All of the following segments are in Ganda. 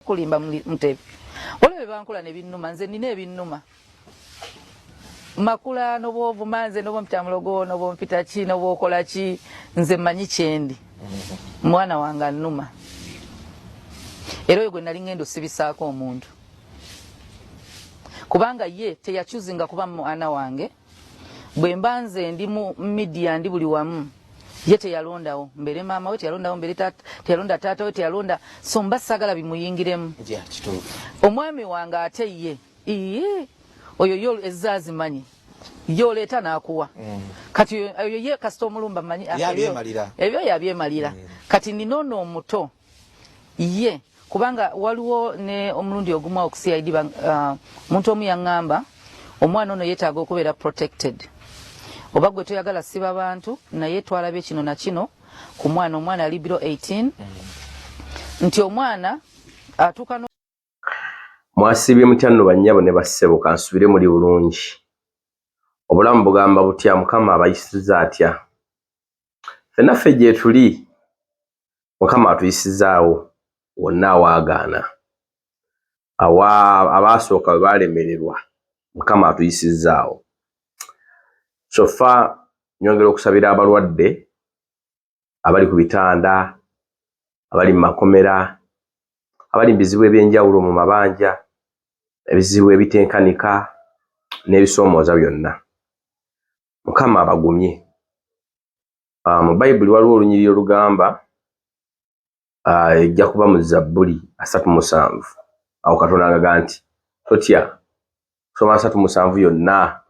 kulimba Mutebi olwe bankula ne binnuma nze nina ebinnuma Makula nobo manze nobo mtamulogo nobo mpita chi nobo kola chi nze manyi kyendi mwana wanga nnuma era oyo gwe nali ngendo sibisaako omuntu kubanga ye teyachuzinga kuba mwana wange bwe mbanze ndi mu media ndi buli wamu ye teyalondawo mbere mama we teyalondawo mbere teyalonda tata we teyalonda so mbasagala bimuyingiremu omwami wanga ate ye oyo yo ezazi manyi yo leta nakuwa kati oyo ye kasito mulumba manyi ebyo yabyemalira kati ninono omuto ye kubanga waliwo ne omulundi ogumwa okuCID muntu omu yangamba omwana ono yetaaga okubeera protected oba gwe toyagala siba bantu naye twalabye kino na kino ku omwana ali biro 18 nti omwana atuuka no mwasibye mutyanno bannyabo ne bassebo kansubire muri bulungi obulamu bugamba butya Mukama abayisiza atya ffenaffe gye tuli Mukama atuyisizaawo wonna awaagaana abaasooka bwe baalemererwa Mukama atuyisizaawo kyokka nyongera okusabira abalwadde abali ku bitanda abali mu makomera abali mu bizibu ebyenjawulo mu mabanja ebizibu ebitenkanika n'ebisoomooza byonna Mukama abagumye mu Bayibuli waliwo olunyiriri olugamba ejja kuba mu Zabbuli 37 awo Katonda agaga nti totya soma 37 yonna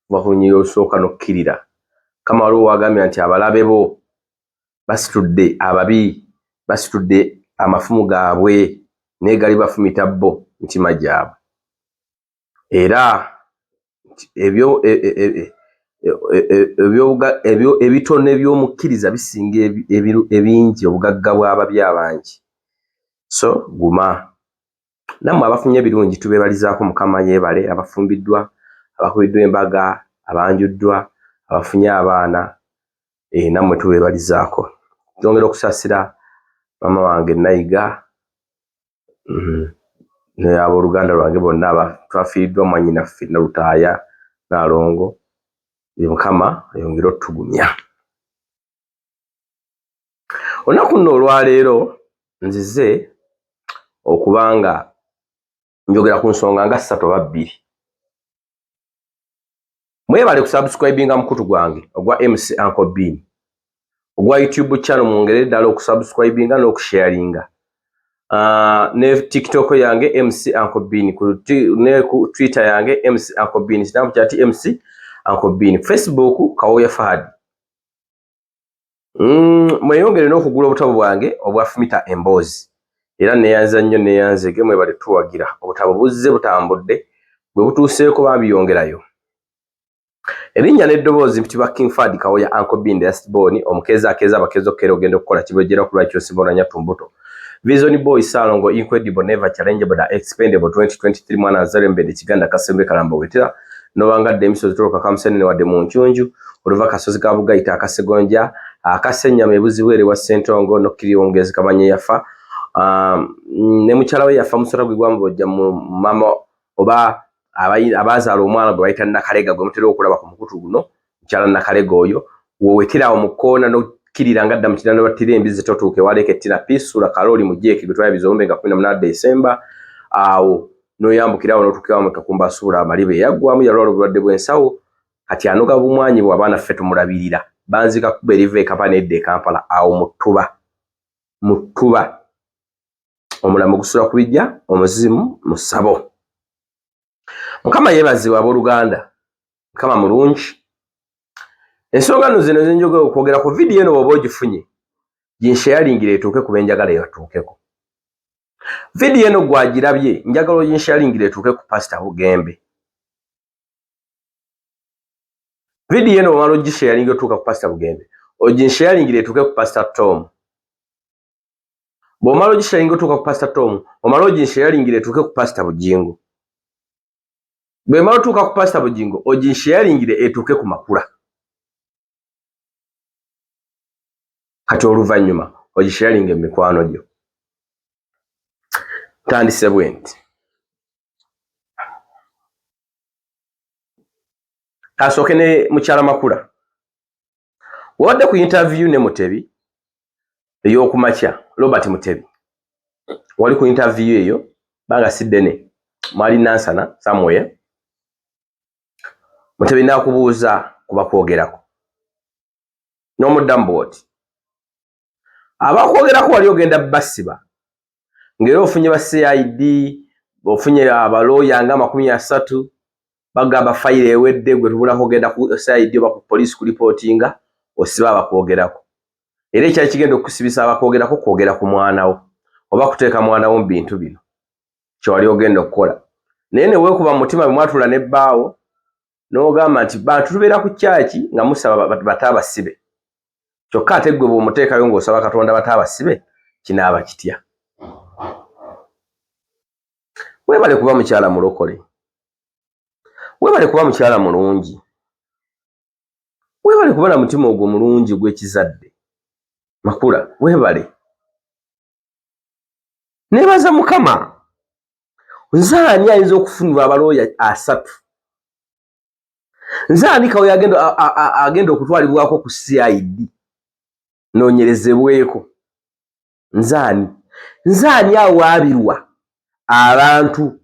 kuva ku lunyiriri olusooka n'okkirira Mukama waliwo wagambye nti abalabe bo basitudde ababi basitudde amafumu gaabwe naye gali bafumita bo mitima gyabwe era ebitono eby'omukkiriza bisinga ebingi obugagga bw'ababi abangi so guma nammwe abafunye ebirungi tubeebalizaako Mukama yeebale abafumbiddwa abakubiddwa embaga abanjuddwa abafunye abaana nammwe tubeebalizaako twongera okusaasira mama wange Nayiga ne abooluganda lwange bonna twafiiriddwa mwannyinaffe Nalutaaya Naalongo Mukama ayongere otugumya olunaku nno olwaleero nzize okubanga njogera ku nsonga nga 3 oba 2 mwebale kusubscribinga mukutu gwange ogwa MC Uncle Bean ogwa YouTube channel mwongere ddala okusubscribinga n'okusharinga ne TikTok yange MC Uncle Bean ne ku Twitter yange MC Uncle Bean Snapchat MC Uncle Bean Facebook Kawoya Fahad mweyongere n'okugula obutabo bwange obwafumita emboozi era neyanza nnyo neyanzege mwebale tuwagira obutabo buzze butambudde bwe butuuseeko babiyongerayo erinnya n'eddoboozi mpitibwa King Fahad Kawoya Uncle Bean the last born omukeeza akeeza abakeeza okkeera ogenda okukola kibojjera ku lwakyo Sibonanya Tumbuto Vision Boy Salongo Incredible Never Challengeable the Expendable 2023 mwana azale mbede Kiganda Kasembe Kalamba wetera nowangadde emisozi toloka kamusenene wadde mu nkyunju oluva kasozi ka Bugayita akasegonja akasenyama ebuziwere wa Sentongo nokkiri ongezi kamanye yafa ne mukyala we yafa musota gwe gwambojja mu mama oba abazaala omwana gwe bayita Nakalega gwe mutera okulaba ku mukutu guno mukyala Nakalega oyo woweterawo mu koona nokkirira ngadda mu kirano battira embizi totuuke waleke ttina pisula kaloli mu jeeki gwe twala bizombe nga 18 December awo noyambukirawo notuukawo mu Kakumba Suula amalibe yaggwamu yalwala obulwadde bw'ensawo kati anoga bumwanyi bwe abaana ffe tumulabirira banzika kuba eriva e Kampala nedda e Kampala awo mu Ttuba omulamu gusula ku bijja omuzimu mu ssabo Mukama yeebazibwa abooluganda Mukama mulungi ensonga nno zino zenjogera okwogera ku vidiyo eno bw'oba ogifunye ginsharingira etuuke ku benjagala ebatuukeko vidiyo eno gwagirabye njagala oginsharingira etuuke ku Pastor Bugembe vidiyo eno omala ogisharingira otuuka ku Pastor Bugembe oginsharingira etuuke ku Pastor Tom bw'omala ogisharingira otuuka ku Pastor Tom omala oginsharingira etuuke ku Pastor Bujjingo bwe mala otuuka ku Pastor Bujjingo oginsharingire etuuke ku Makula kati oluvannyuma ogisharinga emikwano gyo tandise bwenti kasoke ne mukyala Makula wadde ku interview ne Mutebi eyokumakya Robert Mutebi wali ku interview eyo banga siddene mwali nansana somewhere Mutebi nakubuuza kuba kwogerako n'omuddamu bw'oti abakwogerako wali ogenda basiba ngera ofunye ba CID ofunye abalooya nga 30 bagamba file ewedde gwe tubula kogenda ku CID oba ku police ku reportinga osiba abakwogerako era ekyali kigenda okusibisa abakwogerako kwogera ku mwana wo oba kuteeka mwana wo mu bintu bino kyewali ogenda okukola naye ne weekuba mu mutima bwe ne bbaawo n'ogamba nti bantu tubeera ku kyaki nga musaba bataabasibe kyokka ate gwe bw'omuteekayo ng'osaba Katonda bataabasibe kinaaba kitya. Weebale kuba mukyala mulokole, weebale kuba mukyala mulungi, weebale kuba na mutima ogwo mulungi gw'ekizadde. Makula weebale neebaza Mukama nze ani ayinza okufunira abalooya 3 nze ani kawe agenda okutwalibwako ku CID noonyerezebweko nze ani awaabirwa abantu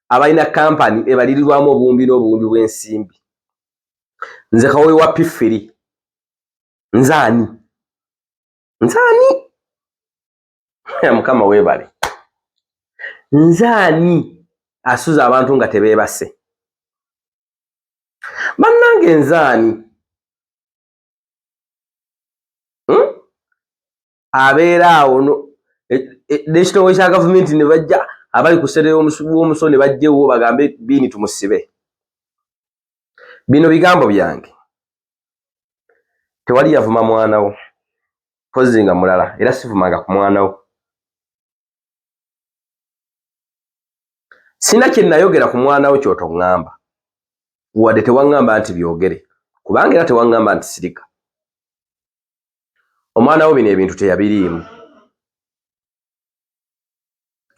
abalina kampani ebalirirwamu obuwumbi n'obuwumbi bw'ensimbi nze kawe wa P3 nze ani Mukama weebale nze ani asuza abantu nga tebeebase bannange nze ani abeera awo n'ekitongole kya gavumenti ne bajja abali ku ssere w'omuso ne bajjewo bagambe Biini tumusibe. Bino bigambo byange tewali yavuma mwana wo pozi nga mulala era sivumanga ku mwana wo. Sina kye nayogera ku mwana wo ky'otoŋŋamba wadde tewaŋŋamba nti byogere kubanga era tewaŋŋamba nti sirika. Omwana wo bino ebintu teyabiriimu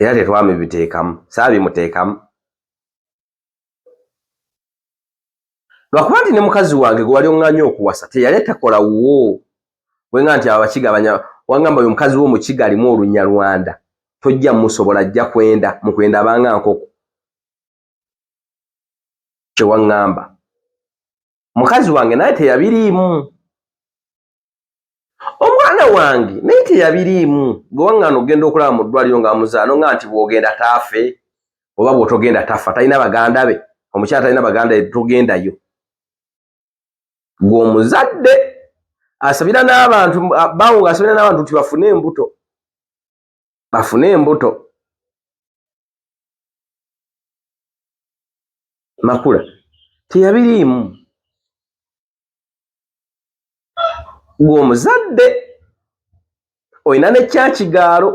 era tetwamubiteekamu saabimuteekamu lwakuba nti ne mukazi wange gwe wali oŋŋanya okuwasa teyali takola wuwo bwenga nti abakigabanya waŋŋamba oyo mukazi wo mukiga alimu olunyarwanda tojja musobola ajja kwenda mukwenda abanga nkoko kyewaŋŋamba mukazi wange naye teyabiriimu omwana wange naye teyabiriimu gwe waŋŋaana ogenda okulaba mu ddwaliro ng'amuzaano nga nti bw'ogenda taafe oba bw'otogenda tafa talina baganda be omukyala talina baganda be togendayo gwe omuzadde asabira n'abantu baawo ng'asabira n'abantu nti bafune embuto Makula teyabiriimu gwe omuzadde oyina ne kyakigaalo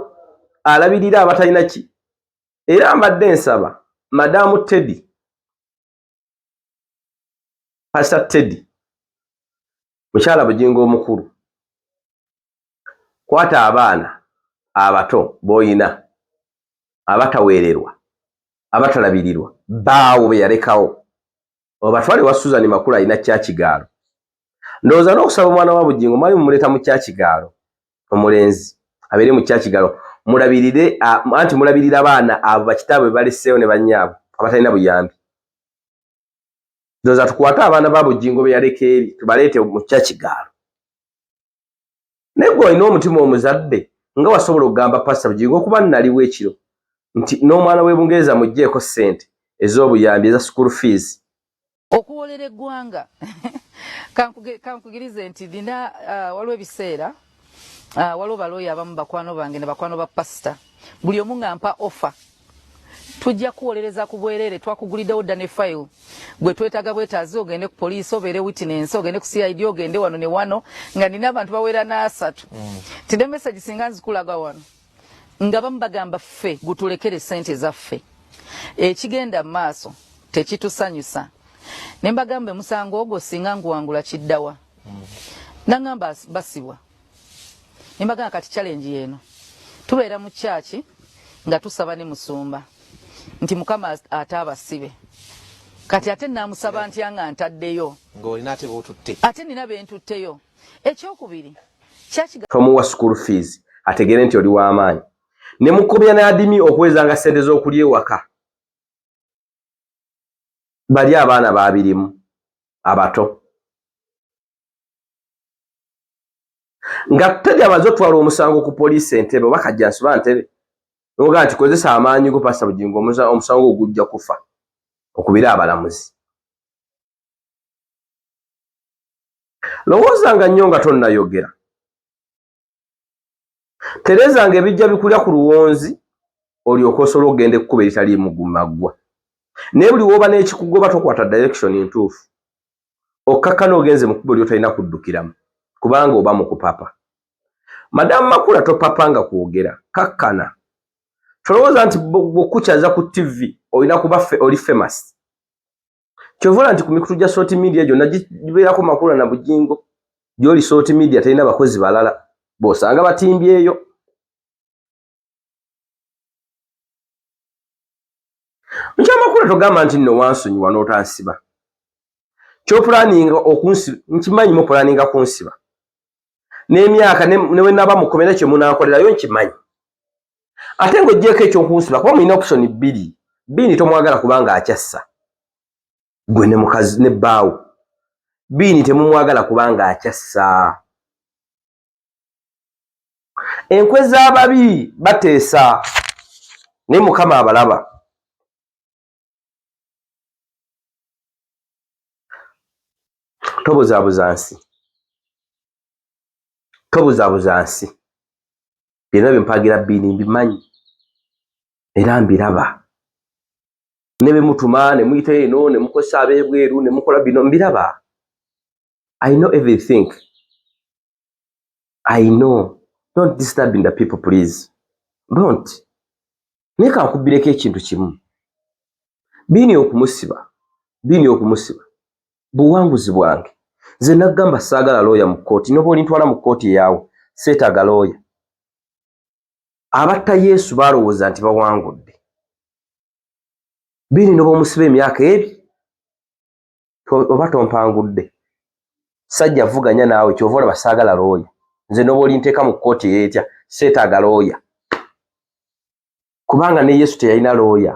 alabirira abatalina ki era mbadde nsaba Madamu Teddy Pastor Teddy mukyala Bujjingo omukulu kwata abaana abato b'oyina abataweererwa abatalabirirwa baawo be yalekawo obatwale wa Susan Makula alina kyakigaalo ndowooza n'okusaba omwana wa Bujjingo mwali mumuleeta mu kyakigaalo omulenzi abeere mu kyakigaalo mulabirire anti mulabirira abaana abo bakitaabwe baleseewo ne bannyaabwe abatalina buyambi. Ndowooza tukwate abaana ba Bujjingo be yaleka eri tubaleete mu kyakigaalo naye gwe olina omutima omuzadde nga wasobola okugamba Pastor Bujjingo okuba nnaliwo ekiro nti n'omwana w'Ebungereza mugjeeko ssente ez'obuyambi eza school fees okuwolera eggwanga. Kankugirize nti dina waliwo ebiseera waliwo balooya abamu bakwano bange ne bakwano ba pasita buli omu ng'ampa offer tujja kuwolereza ku bwereere twakuguliddewo dda ne file gwe twetaaga bwetaazi ogende ku poliisi obeere witness ogende ku CID ogende wano ne wano nga nina abantu baweera n'3 tine message singa nzikulaga wano nga bamu bagamba ffe gutulekere ssente zaffe ekigenda mu maaso tekitusanyusa ne mbagambe musango ogwo singa nguwangula kiddawa nangamba basibwa ne mbagamba kati challenge yeno tubeera mu kyaki nga tusaba ne musumba nti Mukama ataabasibe kati ate namusaba ntya nga ntaddeyo ng'olina ate b'otutte ate nina bentutteyo ekyokubiri tomuwa school fees ategere nti oli w'amaanyi ne mukubya n'adimi okuwezanga ssente z'okulya ewaka bali abaana babirimu abato nga tedi amaze otwala omusango ku poliisi Entebbe oba kajja nsuba Ntebbe noga nti kozesa amaanyi go Pastor Bujjingo omusango ogujja kufa okubira abalamuzi lowoozanga nnyo nga tonnayogera terezanga ebijja bikulya ku luwonzi olyoka osobola okugenda ekkuba eritali mugumaggwa naye buli wooba n'ekikugoba tokwata direction entuufu okkakkana ogenze mu kkubo ly'otalina kuddukiramu kubanga oba mu kupapa Madamu Makula topapanga kwogera kakkana tolowooza nti bw'okukyaza ku TV olina kuba oli famous kyovola nti ku mikutu gya sort media gyonna gibeerako Makula na Bujjingo gy'oli sort media terina bakozi balala bw'osanga batimbyeyo Makula togamba nti nno wansonyiwa n'otansiba kyopulaninga okunsiba nkimanyi mupulaninga kunsiba n'emyaka ne we naba mukomera kye munankolerayo nkimanyi ate ng'oggyeko ekyokunsiba kuba mulina option bbiri tomwagala kubanga akyassa gwe ne mukazi ne bbaawo bbiri temumwagala kubanga akyassa enkwe z'ababi bateesa naye Mukama abalaba tobuzaabuza nsi byonna bye mpagira bbiri mbimanyi era mbiraba ne be mutuma ne muyita eno ne mukozesa ab'ebweru ne mukola bino mbiraba I know everything I know don't disturb the people please don't naye kankubireko ekintu kimu bini okumusiba buwanguzi bwange nze nagamba saagala looya mu kkooti noba olintwala mu kkooti yaawe seetaaga looya abatta Yesu baalowooza nti bawangudde bini noba omusiba emyaka ebyo oba tompangudde sajja vuganya naawe kyova olaba saagala looya nze noba olinteeka mu kkooti yeetya seetaaga looya kubanga ne Yesu teyalina looya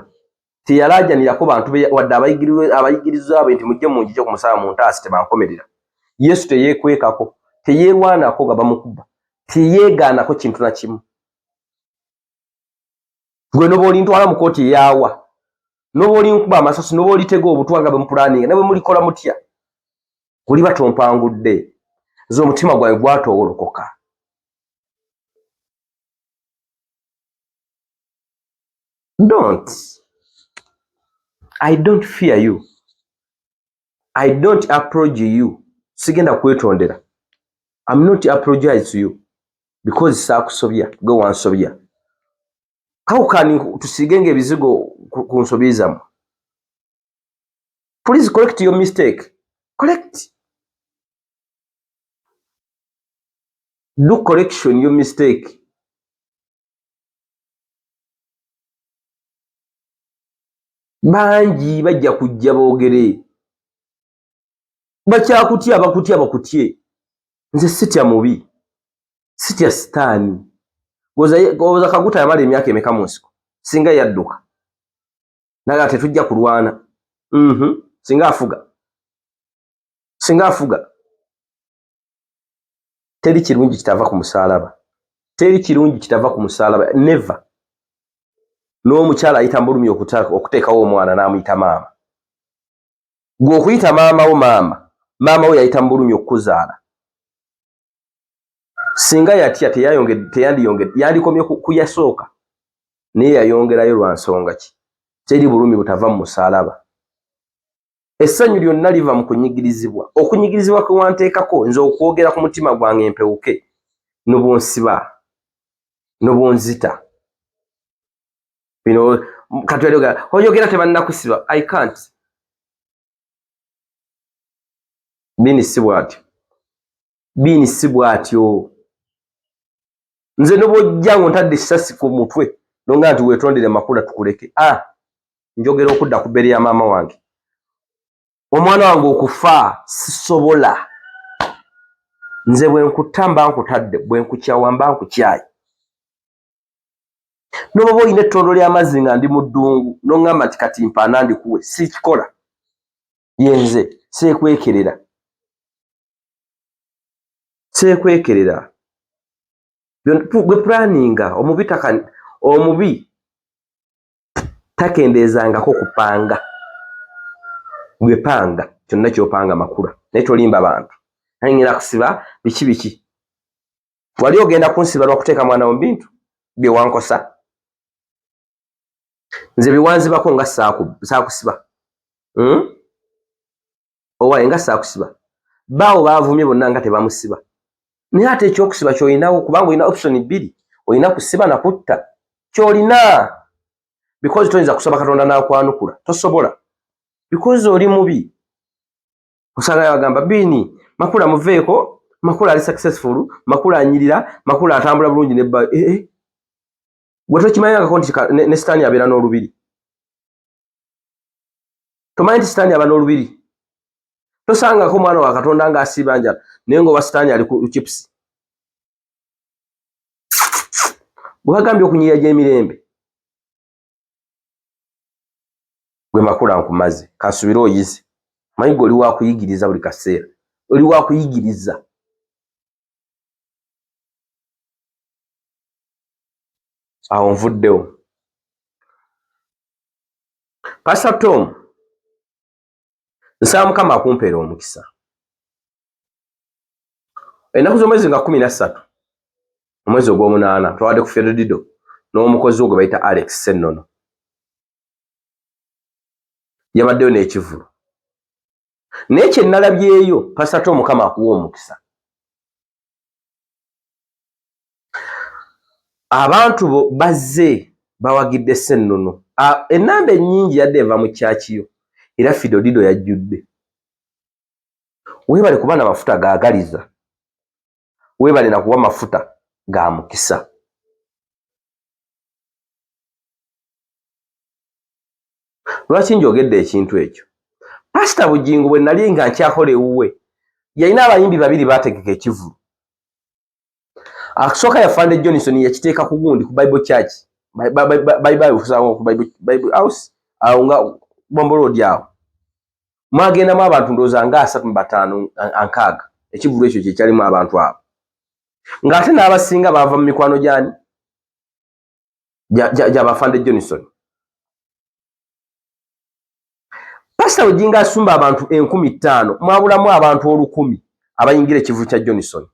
teyalaajanirako bantu wadde abayigiriza abe nti mujje munjije ku musala mu ntaasi tebankomerera Yesu teyeekwekako teyeerwanako nga bamukuba teyeegaanako kintu na kimu gwe noba olintwala mu kkooti yaawa noba olinkuba amasasi noba olitega obutwa nga bemupulaninga ne bwe mulikola mutya oliba tompangudde nze omutima gwange gwatoowolokoka I don't fear you. I don't approach you. Sigenda kwetondera. I'm not apologize to you because sakusobya go wansobya. How can you tusigenge ebizigo kunsobizamu? Please correct your mistake. Correct. Do correction your mistake. Bangi bajja kujja boogere bakyakutya bakutye nze sitya mubi sitya sitaani goza kaguta yamala emyaka emeka mu nsiko singa yadduka naga tetujja kulwana singa afuga teri kirungi kitava ku musaalaba never n'omukyala ayita mbulumi okuteekawo omwana n'amuyita maama gwe okuyita maama we yayita mbulumi okukuzaala singa yatya yandikomye ku yasooka naye yayongerayo lwa nsonga ki teri bulumi butava mu musaalaba essanyu lyonna liva mu kunyigirizibwa okunyigirizibwa kwe wanteekako nze okwogera ku mutima gwange empewuke n'obunsiba n'obunzita bino katwelioga oyogera tebannakusiba I can't bini si bwatyo nze n'obojja ngo ntadde essasi ku mutwe nonga nti wetondere Makula tukuleke njogera okudda ku beri ya maama wange omwana wange okufa sisobola nze bwe nkutamba nkutadde bwe nkukyawa mba nkukyayi noba oyina ettondo ly'amazzi nga ndi mu ddungu nongamba nti kati mpaana ndikuwe sikikola yenze seekwekerera bwe planinga omubi takendeezangako kupanga gwe panga kyonna kyopanga Makula naye tolimba abantu naye ngenda kusiba biki wali ogenda kunsiba lwakuteeka mwana mu bintu bye wankosa nze biwanzibako nga saakusiba owaye nga saakusiba baawo baavumye bonna nga tebamusiba naye ate ekyokusiba kyolinawo kubanga olina option 2 olina kusiba na kutta kyolina because toyinza kusaba Katonda n'akwanukula tosobola because oli mubi osanga yagamba bini Makula muveeko Makula ali successful Makula anyirira Makula atambula bulungi ne ba gwe tokimanyangako nti ne sitaani abeera n'olubiri tomanyi nti sitaani aba n'olubiri tosangako omwana wa Katonda ng'asiiba njala naye ng'oba sitaani ali ku chips gwe bagambye okunyirira gy'emirembe gwe Makula nkumaze kansubire oyize manyi gwe oli wakuyigiriza buli kaseera oli wakuyigiriza awo nvuddewo Pastor Tom nsaba Mukama akumpeera omukisa ennaku z'omwezi nga 13 omwezi ogw'omunaana twawadde ku Fedodido n'omukozi gwe bayita Alex Sennono yabaddeyo n'ekivulu naye kye nalabyeyo Pastor Tom Mukama akuwa omukisa abantu bazze bawagidde Sennono ennamba ennyingi yadde eva mu kyakiyo era Fedodido yajjudde weebale kuba na mafuta gaagaliza weebale na kuwa mafuta ga mukisa lwaki njogedde ekintu ekyo Pastor Bujjingo bwe nali nga nkyakola ewuwe yalina abayimbi 2 baategeka ekivulu akusooka yafande Johnson yakiteeka ku gundi ku Bible Church Bible House awo nga Bombo Road awo mwagendamu abantu ndowooza nga 3 ekivulu ekyo kye kyalimu abantu abo ng'ate n'abasinga baava mu mikwano gyani gy'abafande Johnson Pastor Bujjingo asumba abantu 5,000 mwabulamu abantu 10,000 abayingira ekivulu kya Johnson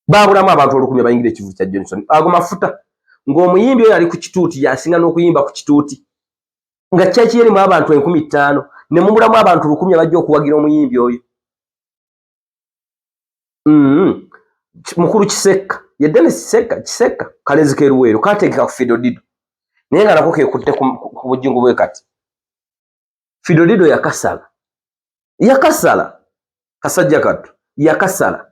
babulamu abantu 10,000 abayingira ekivulu kya Johnson ago mafuta ng'omuyimbi oyo ali ku kituuti yasinga n'okuyimba ku kituuti nga kyaki yerimu abantu 5,000 ne mubulamu abantu 10,000 abajja okuwagira omuyimbi oyo mukulu Kiseka yedde Kiseka kalezi keruweero kategeka ku Fedodido naye nga nako kekutte ku Bujjingo bwe kati Fedodido yakasala kasajja kattu yakasala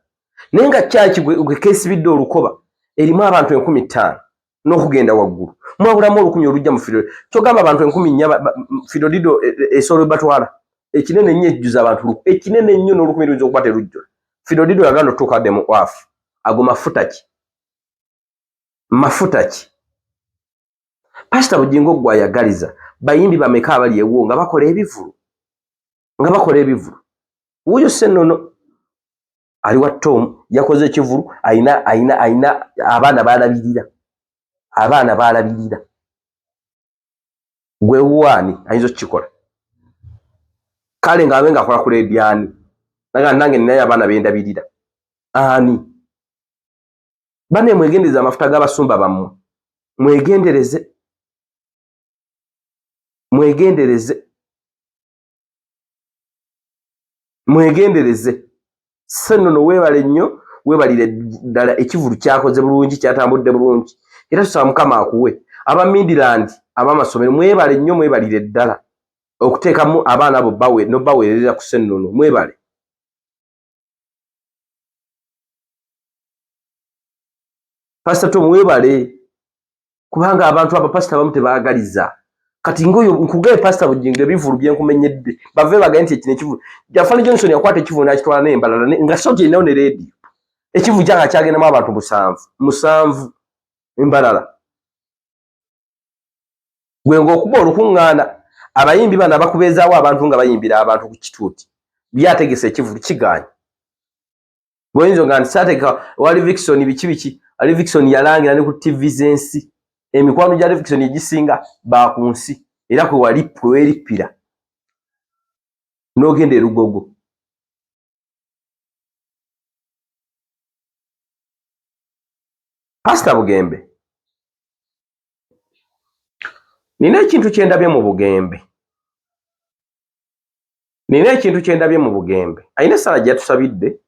naye nga kyaki gwe keesibidde olukoba erimu abantu 5,000 n'okugenda waggulu mwabulamu 10,000 olujja mu Fedodido kyogamba abantu 10,000 Fedodido esolo batwala ekinene nnyo ejjuza abantu ekinene nnyo n'olukumi luyinza okuba terujjula Fedodido yaganda otuukadde mu wafu ago mafuta ki Pastor Bujjingo gw'ayagaliza bayimbi bameka abali ewo nga bakola ebivulu wuyo Sennono ali wa Tom yakoze ekivulu ayina abaana baalabirira gwe wani ayinza okukikola kale ng'abe ng'akola ku leediani nange ninayo abaana bendabirira ani bane mwegendereza amafuta g'abasumba bammwe mwegendereze Sennono weebale nnyo weebalire ddala ekivulu kyakoze bulungi kyatambudde bulungi era tusaba Mukama akuwe aba Midland ab'amasomero mwebale nnyo mwebalire ddala okuteekamu abaana abo baweerera ku Sennono mwebale Pastor Tom webale kubanga abantu abapasita bamu tebaagaliza kati ngoyo nkugaye pasita Bujjingo ebivulu byenkumenyedde bave bagaye nti ekino ekivulu Jafani Johnson yakwata ekivulu n'akitwala n'embalala nga soje inawo ne redio ekivulu kyanga kyagendamu abantu musanvu embalala gwe ng'okuba olukuŋŋaana abayimbi bano abakubeezaawo abantu nga bayimbira abantu ku kituuti byategesa ekivulu kigaanye bw'oyinza nga ntisaategeka wali Vikson biki ali Vikson yalangira ne ku TV z'ensi emikwano gya Vikson egisinga baaku nsi era kwe weerippira n'ogenda e Lugogo. Pastor Bugembe nina ekintu kye ndabye mu Bugembe ayina essala gye yatusabidde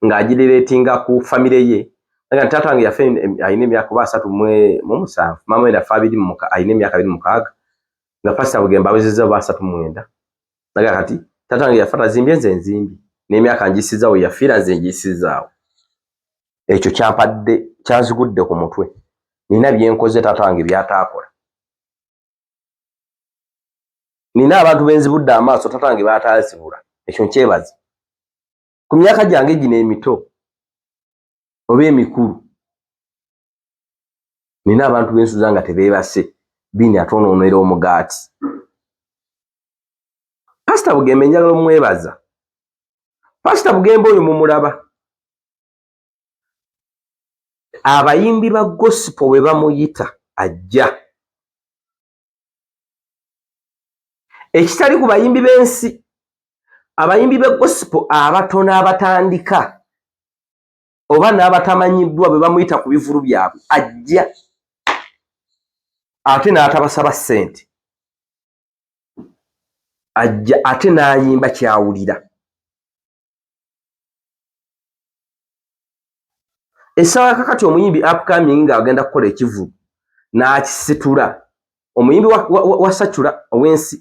ng'agirireetinga ku famire ye nga taata wange yafe ayina emyaka 37 maama we yafa ayina emyaka 26 nga Pastor Bugembe awezezza 39 naga kati taata wange yafa tazimbye nze nzimbi n'emyaka ngisizzaawo yafiira nze ngisizzaawo ekyo kyanzigudde ku mutwe nina byenkoze taata wange byataakola nina abantu benzibudde amaaso taata wange baataasibula ekyo nkyebaza ku myaka gyange gino emito oba emikulu nina abantu bensuza nga tebeebase bini atwonoonera omugaati. Pastor Bugembe njagala omwebaza. Pastor Bugembe oyo mumulaba abayimbi ba gospel bwe bamuyita ajja ekitali ku bayimbi b'ensi abayimbi ba gospel abatono abatandika oba n'abatamanyiddwa bwe bamuyita ku bivulu byabwe ajja ate n'atabasaba ssente ajja ate n'ayimba kyawulira essaawa kakati omuyimbi upcoming ng'agenda kukola ekivulu n'akisitula omuyimbi wa Sachula ow'ensi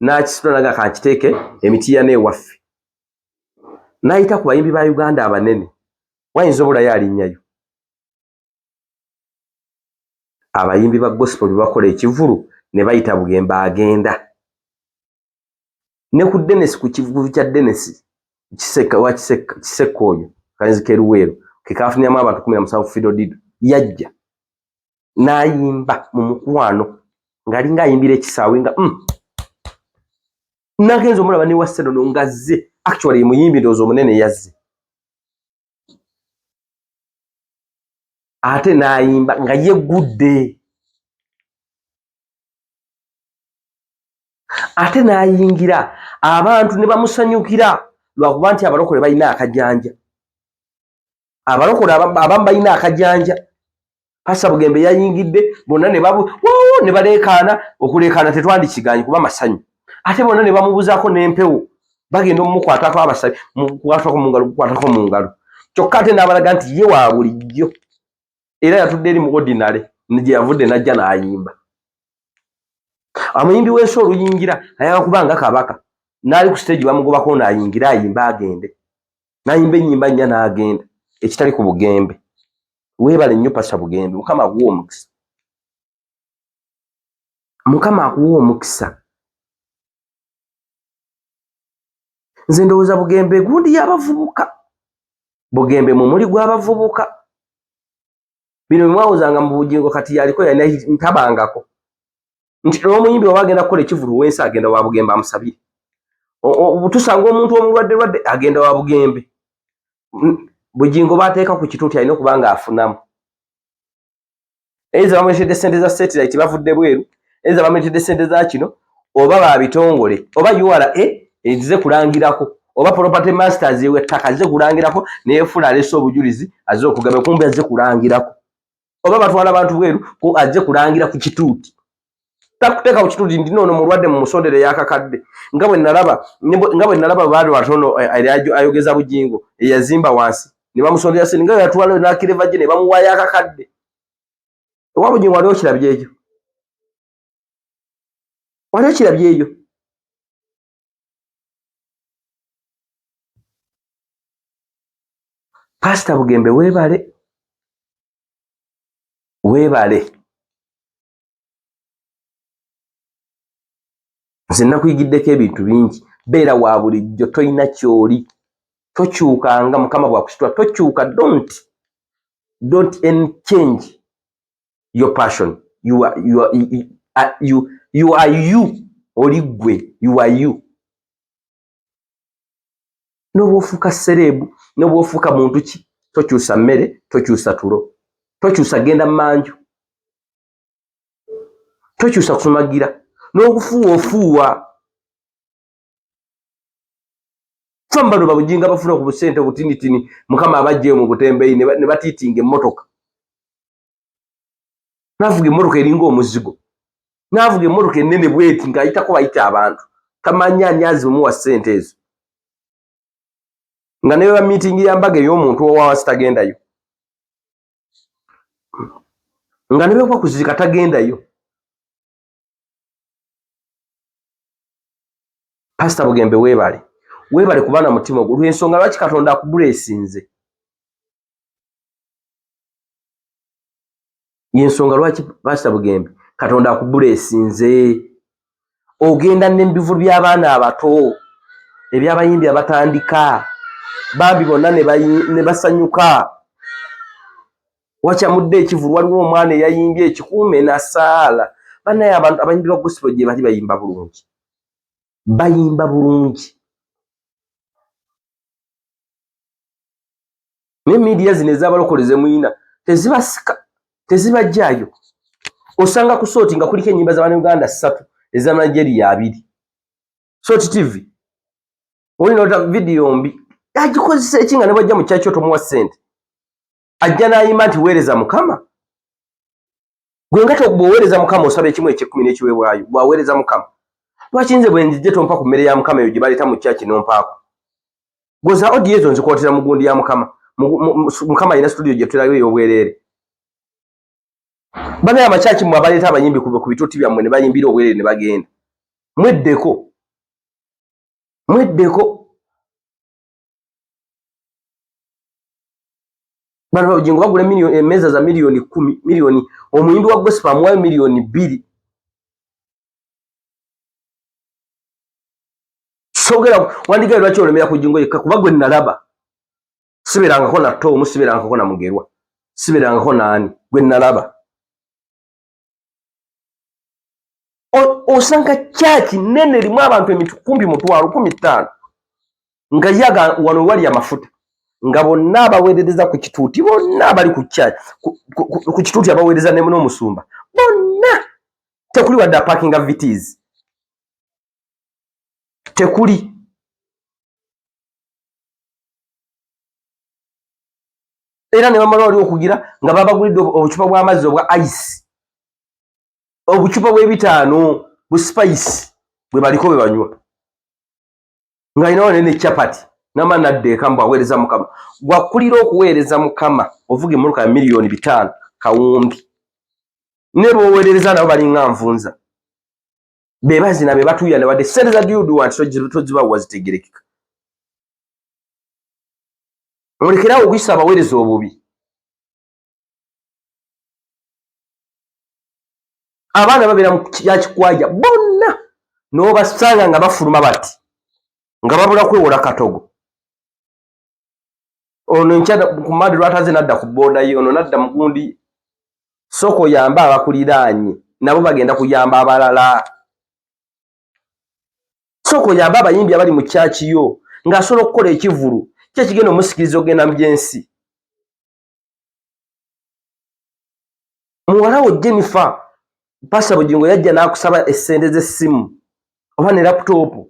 n'akisitula naga kankiteeke emitiya n'ewaffe n'ayita ku bayimbi ba Uganda abanene wayinza obulayo alinnyayo abayimbi ba gospel bakola ekivulu ne bayita Bugembe agenda ne ku Dennis ku kivulu kya Dennis kiseka oyo Kanzike Luweero kikafunyamu abantu 17 Fido Dido yajja n'ayimba mu mukwano ng'alinga ayimbira ekisaawe nga nagenza omulaba ne Wasenono ngazze actually muyimbi ndowooza omunene yazze ate n'ayimba nga yeggudde ate n'ayingira abantu ne bamusanyukira lwakuba nti abalokole balina akajanja abalokole abamu balina akajanja Pastor Bugembe yayingidde bonna ne baleekaana okuleekaana tetwandikiganye kuba masanyu ate bonna ne bamubuzaako n'empewo bagenda omumukwatako abasabi mukwatako mu ngalo kyokka ate n'abalaga nti ye wa bulijjo era yatudde eri mu ordinary gye yavudde n'ajja n'ayimba omuyimbi w'ensi oluyingira ayagala kuba nga kabaka n'ali ku stage bamugobako n'ayingira ayimba agende n'ayimba ennyimba nnya n'agenda ekitali ku Bugembe weebale nnyo Pastor Bugembe Mukama akuwa omukisa nze ndowooza Bugembe gundi y'abavubuka Bugembe mumuli gw'abavubuka bino bye mwawuzanga mu Bujjingo kati yaliko yalina ntabangako nti n'omuyimbi oba agenda kukola ekivulu w'ensi agenda wa Bugembe amusabire tusanga omuntu omulwadde agenda wa Bugembe Bujjingo baateeka ku kituuti alina okuba ng'afunamu eza bamuletedde ssente za satellite bavudde bweru eza bamuletedde ssente za kino oba babitongole oba URA ezize kulangirako oba property masters y'ettaka zize kulangirako neefula alese obujulizi azze okugaba kumbi azze kulangirako oba batwala abantu bweru ko azze kulangira ku kituuti takuteeka ku kituuti ndi noono mulwadde mu musondere y'akakadde nga bwe nalaba baali watono ayogeza Bujjingo eyazimba wansi ne bamusondera sente nga yatwala n'akireva gye ne bamuwaayo akakadde owa Bujjingo waliwo kirabye ekyo waliwo kirabye eyo Pastor Bugembe weebale nze nakuyigiddeko ebintu bingi beera wa bulijjo toyina kyoli tokyukanga mukama bwakusitula tokyuka don't change your passion you are you oli gwe you are you n'obwofuuka serebu n'obwofuuka muntu ki tokyusa mmere tokyusa tulo tokyusa genda manju tokyusa kusumagira n'okufuuwa ofuuwa famba no Bujjingo bafuna ku busente butinitini mukama abajje mu butembeyi ne batiitinga emmotoka navuga emmotoka eringa omuzigo navuga emmotoka ennene bweti ng'ayitako bayita abantu tamanya anyazi muwa ssente ezo nga ne ba meeting ya mbaga ey'omuntu owawansi tagendayo nga ne bwe kuzika tagendayo Pastor Bugembe weebale kubana mutima gwo lw'ensonga lwaki Katonda akubuleesinze yensonga lwaki Pastor Bugembe Katonda akubuleesinze ogenda n'embivu by'abaana abato eby'abayimbi abatandika bambi bonna ne basanyuka wakyamudde ekivulu waliwo omwana eyayimbye ekikuume nasaala banaye abantu abayimbi ba gospel gye bali bayimba bulungi ne media zino ez'abalokoleze muyina tezibajjaayo osanga ku sooti nga kuliko ennyimba z'Abanyuganda 3 eza Nigeria 2 sooti TV olina ota video mbi agikozesa ekinga ne bajja mu kyakyo tomuwa ssente ajja n'ayimba nti weereza mukama gwe nga bw'oweereza mukama osaba ekimu eky'ekkumi n'ekiweebwayo bw'aweereza mukama lwaki nze bwe njije tompa ku mmere ya mukama eyo gye baleeta mu kyaki nompaako goza odi ezo nzikwotera mu gundi ya mukama mukama alina studio gye tulayo ey'obwereere banaye amakyaki mmwe abaleeta abayimbi ku bituuti byammwe ne bayimbira obwereere ne bagenda mweddeko bano Bujjingo bagula emmeeza za miliyoni 10 miliyoni omuyimbi wa gospel amuwayo miliyoni 2 sogera wandigayo lwaki olemera ku Bujjingo yekka kuba gwe nalaba siberangako na Tom siberangako na Mugerwa siberangako naani gwe nalaba osanga kyaki nene limu abantu emitukumbi mutwalo 15 nga yaga wano wali amafuta nga bonna abaweereza ku kituuti bonna abali ku kituuti abaweereza ne n'omusumba bonna tekuli wadde parking activities tekuli era ne bamala wali okugira nga babagulidde obucupa bw'amazzi obwa ice obucupa bw'ebitaano bu spice bwe baliko bwe banywa nga inawo ne chapati nama nadde kamba aweereza mukama gwakulira okuweereza mukama ovuga emmotoka ya miliyoni 5 kawumbi ne bwoweereza nabo balinga nvunza bebazina be batuya ne wadde sente za diudu wanti toziba wazitegerekeka mulekerawo okuyisa abaweereza obubi abaana babeera mu kyakikwaja bonna n'obasanga nga bafuluma bati nga babula kwewola katogo ono nkyada ku madi lwataze nadda ku booda ye ono nadda mugundi soko yamba abakuliraanye nabo bagenda kuyamba abalala soko yamba abayimbi abali mu kyaki yo ng'asobola okukola ekivulu kyekigenda omusikiriza ogenda mu gyensi muwalawo Jennifer Pastor Bujjingo yajja n'akusaba essente z'essimu oba ne laputopu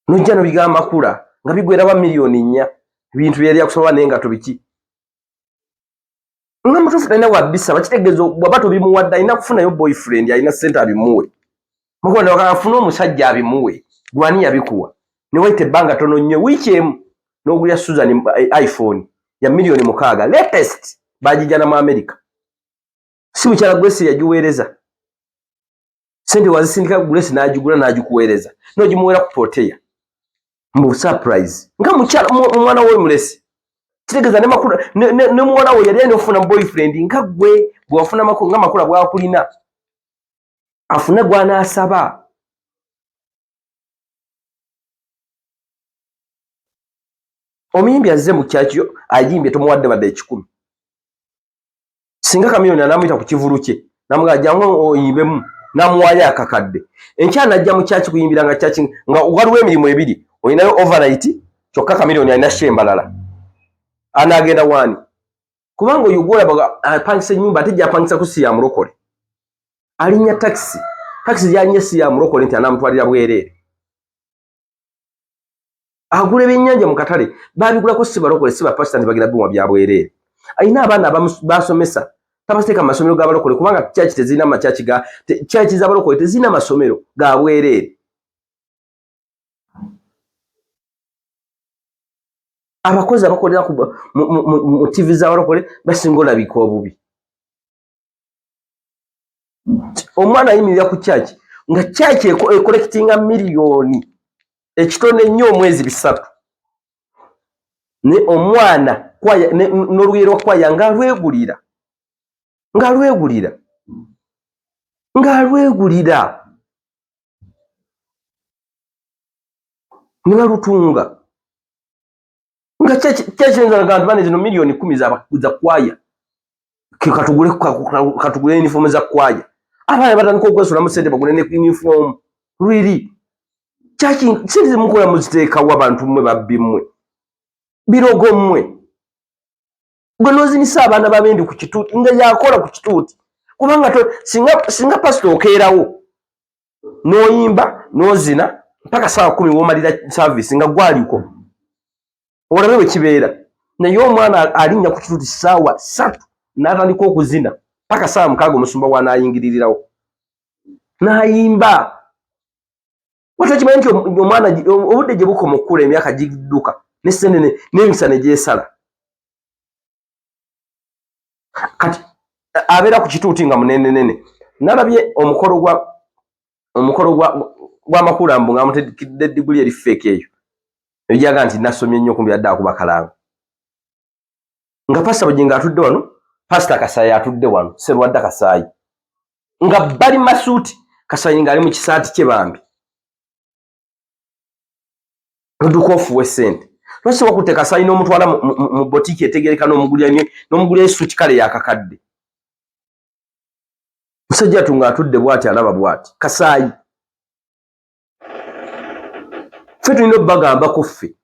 nojja n'obigamba Makula nga bigwera wa miliyoni 4 ebintu byali akusaba n'engato biki nga mutuufu talina wabbisa bakitegeeza bw'aba tobimuwadde alina kufunayo boyfriend alina ssente abimuwe Makula ne wakafuna omusajja abimuwe gwani yabikuwa ne wayita ebbanga tono nnyo wiiki emu n'ogulya Susan iPhone ya miliyoni 6 latest bagijjana mu America si mukyala Grace yagiweereza sente wazisindika Grace n'agigula n'agikuweereza n'ogimuwera ku poteya mu surprise nga mukyala omwana we mulesi kitegeeza ne Makula ne muwala we yali alina okufuna boyfriend nga gwe bw'afuna Makula nga Makula bw'akulina afune gwana asaba omuyimbi azze mu kyakyo ayimbye tomuwadde badde 10 singa kamiyoni anamuyita ku kivulu kye namugajjangu oyimbemu namuwaayo akakadde enkyana ajja mu kyaki kuyimbira nga kyaki nga waliwo emirimu ebiri olinayo overnight kyokka kamiyoni alina shembalala anagenda wani kubanga oyo gwolaba apangisa ennyumba ate gyapangisa ku si ya mulokole alinya taxi gyalinya si ya mulokole nti anamutwalira bwereere agula ebyennyanja mu katale babigulako si balokole si bapasita nti bagenda biwa bya bwereere alina abaana basomesa tabasteeka amasomero g'abalokole kubanga kyaki tezirina kyaki z'abalokole tezirina amasomero ga bwereere abakozi abakolera mu TV z'abalokole basinga olabika obubi omwana ayimirira ku kyaki nga kyaki ekolekitinga miliyoni ekitone nnyo omwezi 3 ne omwana n'oluye lwa kwaya ng'alwegulira ne balutunga nga kyakiyinza nga bane zino miliyoni 10 za kwaya katugule uniform za kwaya abaana batandika okwesulamu ssente bagule ne uniform really kyaki sente zemukola muziteekawo abantu mmwe babbi mmwe birogo mmwe gwe nozinisa abaana babendi ku kituuti nga yakola ku kituuti kubanga singa pasito okeerawo n'oyimba n'ozina mpaka saawa 10 w'omalira service nga gwaliko olabe bwe kibeera naye omwana alinnya ku kituuti saawa 3 n'atandika okuzina mpaka saawa 6 omusumba wanaayingiririrawo n'ayimba watakimanyi nti omwana obudde gye bukoma okukula emyaka gidduka n'essene n'emisa ne gyesala kati abeera ku kituuti nga munenenene nalabye omukolo gwa Makula mbu nga mutekidde diguli eri fake eyo ejaga nti nasomye nnyo kumbi adda akuba kalanga nga pastor Bujjingo atudde wano pastor Kasaayi atudde wano Serwadda Kasaayi nga bali masuuti Kasaayi nga ali mu kisaati kye bambi odukofu w'essente lwaki wakutte Kasaayi n'omutwala mu botiki etegereka n'omugulira esuuti kale yakakadde musajja tunga atudde bw'ati alaba bw'ati Kasaayi ffe tulina obbagambako ffe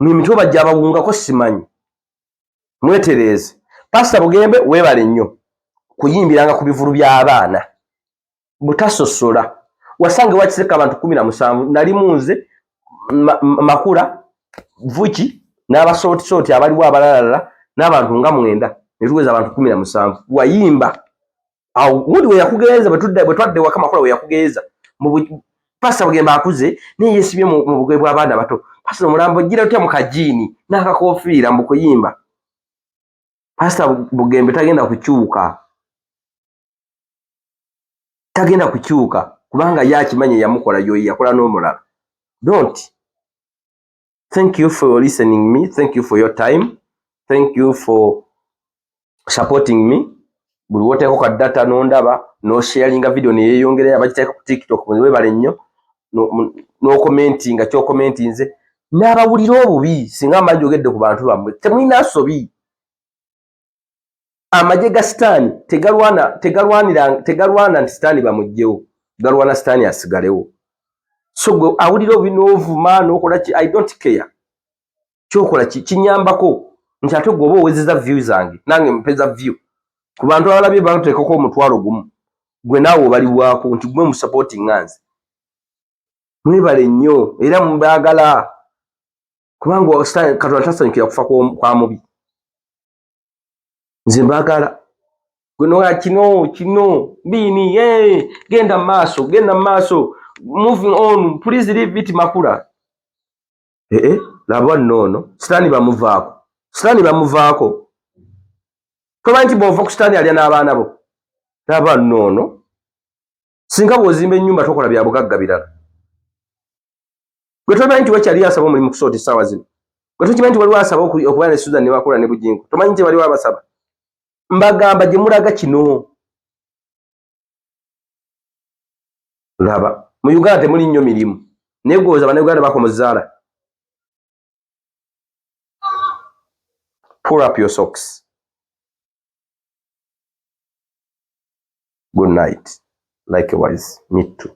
mwemitwe bajja abawungako simanyi mwetereeze pasita Bugembe weebale nnyo kuyimbiranga ku bivulu by'abaana butasosola wasange wakiseka abantu 17 nali munze Makula Vuki n'abasooti abaliwo abalalala n'abantu nga 9 ne tuweza abantu 17 wayimba awo wundi we yakugeeza bwe twadde waka Makula we yakugeeza pasita Bugembe akuze naye yeesibye mu bugwe bw'abaana bato pasita omulambo gira otya mu kajiini n'akakoofiira mbu kuyimba pasita Bugembe tagenda kukyuka kubanga yakimanye yamukola yoyi yakola n'omulala. Don't. Thank you for listening me. Thank you for your time. Thank you for supporting me. Buli woteeko ka data n'ondaba no sharinga video ne yeyongera abakiteeka ku TikTok mwe bale nnyo no commenting nga kyo commentinze n'abawulira obubi singa amajjo gedde ku bantu bamwe temulina sobi. Amaje ga Sitaani tegalwana nti Sitaani bamugjewo galwana Sitaani asigalewo. So gwe awulira obubi n'ovuma n'okola ki I don't care. Kyokola kinyambako nti ate gwe oba owezeza view zange nange mpeza view ku bantu abalabye bateekako omutwalo gumu gwe naawe obalibwako nti gwe mu supporting nganze. Mwebale nnyo era mubaagala kubanga Sitaani Katonda tasanyukira kufa kwa mubi. Nze mbaagala gwe kino bini genda maaso moving on please leave it Makula. Laba nono Sitaani bamuvaako tomanyi nti bw'ova ku Sitaani alya n'abaana bo. Laba nono singa bw'ozimba ennyumba tokola bya bugagga birala. Gwe tomanyi nti wakyali asaba omulimu kusooti essaawa zino. Gwe tokimanyi nti waliwo asaba okuba ne Susan ne Makula ne Bujjingo. Tomanyi nti waliwo abasaba. Mbagamba gye mulaga kino laba mu Uganda temuli nnyo mirimu negoza bannayuganda bakomuzaala. Pull up your socks. Good night. Likewise, me too.